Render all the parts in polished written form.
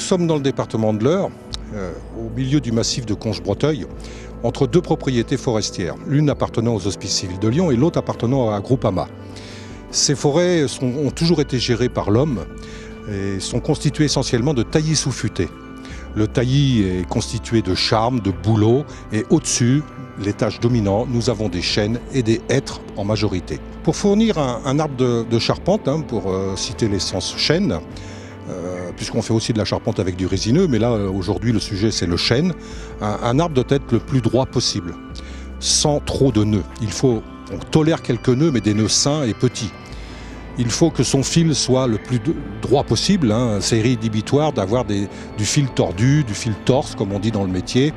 sommes dans le département de l'Eure, au milieu du massif de Conches-Breteuil, entre deux propriétés forestières, l'une appartenant aux Hospices civils de Lyon et l'autre appartenant à Groupama. Ces forêts ont toujours été gérées par l'homme et sont constituées essentiellement de taillis sous-futés. Le taillis est constitué de charmes, de bouleaux et au-dessus, l'étage dominant, nous avons des chênes et des hêtres en majorité. Pour fournir un arbre de charpente, pour citer l'essence chêne, puisqu'on fait aussi de la charpente avec du résineux, mais là aujourd'hui le sujet c'est le chêne, un arbre doit être le plus droit possible, sans trop de nœuds. On tolère quelques nœuds, mais des nœuds sains et petits. Il faut que son fil soit le plus droit possible, c'est rédhibitoire d'avoir du fil tordu, du fil torse, comme on dit dans le métier.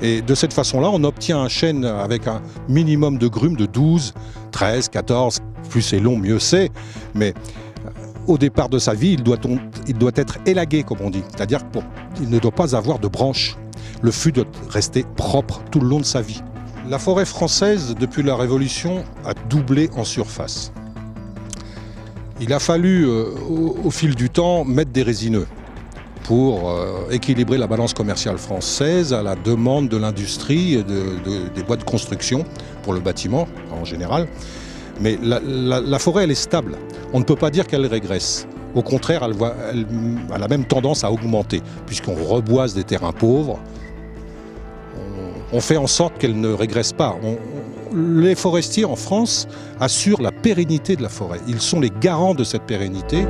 Et de cette façon-là, on obtient un chêne avec un minimum de grumes de 12, 13, 14, plus c'est long, mieux c'est. Mais au départ de sa vie, il doit être élagué, comme on dit. C'est-à-dire qu'il ne doit pas avoir de branches. Le fût doit rester propre tout le long de sa vie. La forêt française, depuis la Révolution, a doublé en surface. Il a fallu, au fil du temps, mettre des résineux pour équilibrer la balance commerciale française à la demande de l'industrie et des bois de construction pour le bâtiment en général. Mais la forêt, elle est stable. On ne peut pas dire qu'elle régresse. Au contraire, elle a la même tendance à augmenter, puisqu'on reboise des terrains pauvres. On fait en sorte qu'elle ne régresse pas. Les forestiers en France assurent la pérennité de la forêt. Ils sont les garants de cette pérennité.